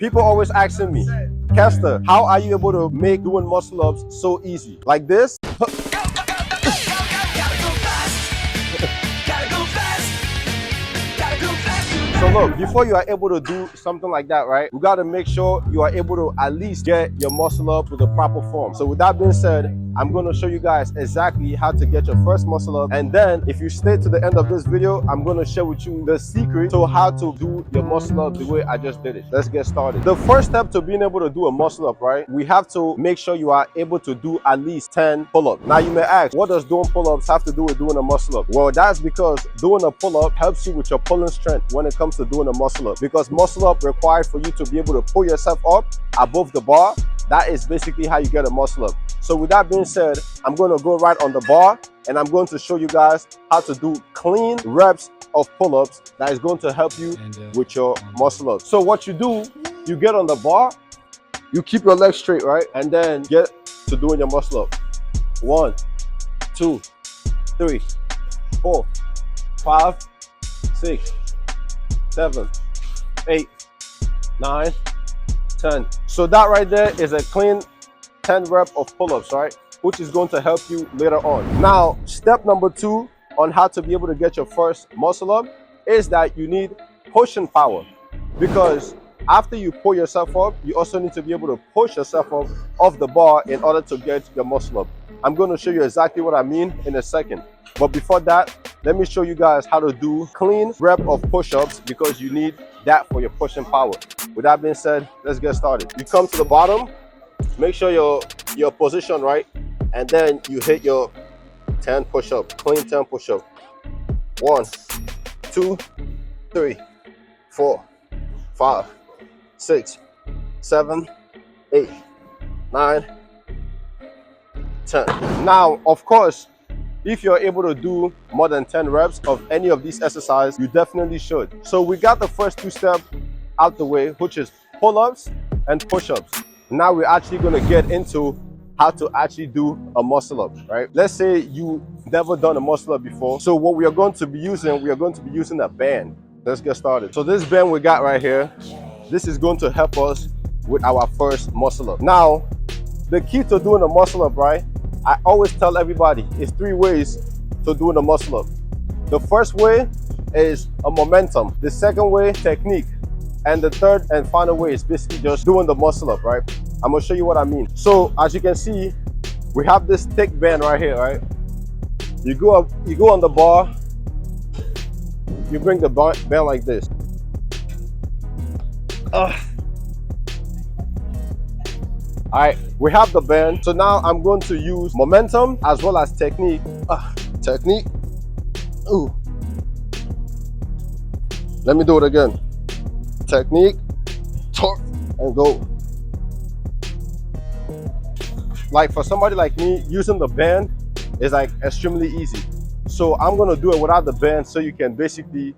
People always asking me, Kester, how are you able to make doing muscle ups so easy? Like this? So look, before you are able to do something like that, right, we got to make sure you are able to at least get your muscle up with the proper form. So with that being said, I'm going to show you guys exactly how to get your first muscle up. And then if you stay to the end of this video, I'm going to share with you the secret to how to do your muscle up the way I just did it. Let's get started. The first step to being able to do a muscle up, right, we have to make sure you are able to do at least 10 pull-ups. Now you may ask, what does doing pull-ups have to do with doing a muscle up? Well, that's because doing a pull-up helps you with your pulling strength when it comes to doing a muscle up, because muscle up requires for you to be able to pull yourself up above the bar. That is basically how you get a muscle up. So with that being said, I'm going to go right on the bar and I'm going to show you guys how to do clean reps of pull-ups that is going to help you with your muscle up. So what you do, you get on the bar, you keep your legs straight, right, and then get to doing your muscle up. 1, 2, 3, 4, 5, 6, 7, 8, 9, 10. So that right there is a clean 10 rep of pull-ups, right, which is going to help you later on. Now, step number 2 on how to be able to get your first muscle up is that you need pushing power, because after you pull yourself up, you also need to be able to push yourself up off the bar in order to get your muscle up. I'm going to show you exactly what I mean in a second. But before that, let me show you guys how to do clean rep of push-ups, because you need that for your pushing power. With that being said, let's get started. You come to the bottom, make sure your position right, and then you hit your 10 push-up, clean 10 push-up. 1, 2, 3, 4, 5, 6, 7, 8, 9, 10. Now, of course, if you're able to do more than 10 reps of any of these exercises, you definitely should. So we got the first 2 steps out the way, which is pull-ups and push-ups. Now we're actually going to get into how to actually do a muscle up, right? Let's say you never done a muscle up before. So what we are going to be using a band. Let's get started. So this band we got right here, this is going to help us with our first muscle up. Now, the key to doing a muscle up, right, I always tell everybody, it's 3 ways to doing a muscle up. The first way is a momentum. The second way, technique. And the third and final way is basically just doing the muscle up, right? I'm gonna show you what I mean. So as you can see, we have this thick band right here, right? You go on the bar, you bring the band like this. All right, we have the band. So now I'm going to use momentum as well as technique. Technique. Ooh. Let me do it again. Technique, torque, and go. Like for somebody like me, using the band is like extremely easy. So I'm gonna do it without the band so you can basically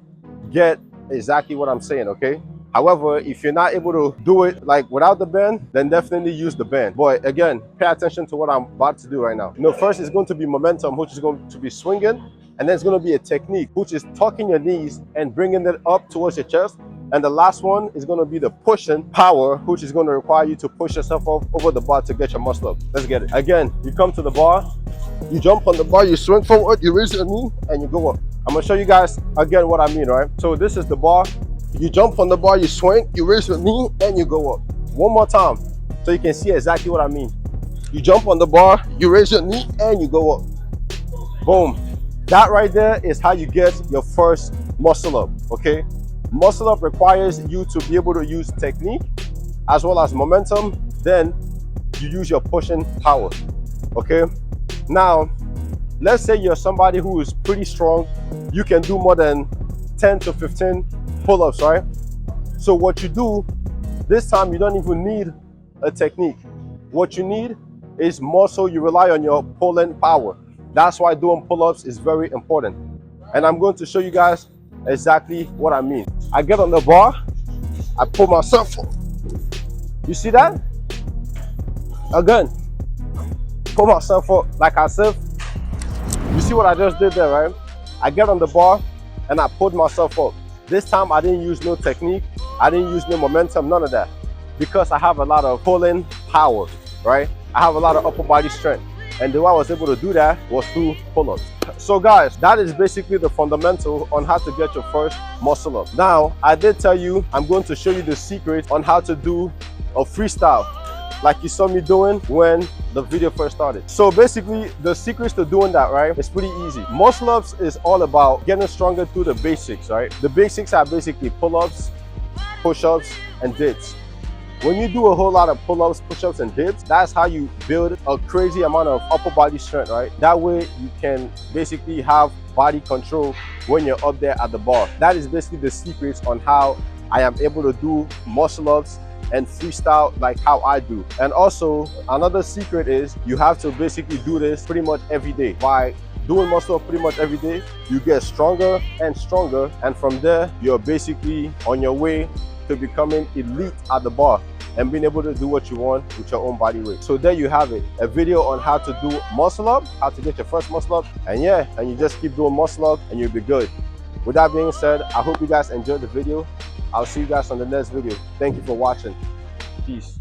get exactly what I'm saying, okay? However, if you're not able to do it like without the band, then definitely use the band. But again, pay attention to what I'm about to do right now. First is going to be momentum, which is going to be swinging, and then it's going to be a technique, which is tucking your knees and bringing it up towards your chest. And the last one is going to be the pushing power, which is going to require you to push yourself up over the bar to get your muscle up. Let's get it. Again, you come to the bar, you jump on the bar, you swing forward, you raise your knee, and you go up. I'm going to show you guys again what I mean, right? So this is the bar. You jump on the bar, you swing, you raise your knee, and you go up. One more time so you can see exactly what I mean. You jump on the bar, you raise your knee, and you go up. Boom. That right there is how you get your first muscle up, okay? Muscle up requires you to be able to use technique as well as momentum. Then you use your pushing power, okay? Now, let's say you're somebody who is pretty strong. You can do more than 10 to 15 pull-ups, right? So what you do, this time you don't even need a technique. What you need is more so you rely on your pulling power. That's why doing pull-ups is very important. And I'm going to show you guys exactly what I mean. I get on the bar, I pull myself up. You see that? Again, pull myself up like I said. You see what I just did there, right? I get on the bar and I pulled myself up. This time I didn't use no technique, I didn't use no momentum, none of that. because I have a lot of pulling power, right? I have a lot of upper body strength. And the way I was able to do that was through pull-ups. So guys, that is basically the fundamental on how to get your first muscle up. Now, I did tell you, I'm going to show you the secret on how to do a freestyle, like you saw me doing when the video first started. So basically, the secrets to doing that, right, it's pretty easy. Muscle ups is all about getting stronger through the basics, right? The basics are basically pull-ups, push-ups, and dips. When you do a whole lot of pull-ups, push-ups, and dips, that's how you build a crazy amount of upper body strength, right? That way you can basically have body control when you're up there at the bar. That is basically the secrets on how I am able to do muscle ups and freestyle like how I do. And also another secret is you have to basically do this pretty much every day. By doing muscle up pretty much every day, you get stronger and stronger, and from there you're basically on your way to becoming elite at the bar and being able to do what you want with your own body weight. So there you have it, a video on how to do muscle up, how to get your first muscle up, and yeah, and you just keep doing muscle up and you'll be good. With that being said, I hope you guys enjoyed the video. I'll see you guys on the next video. Thank you for watching. Peace.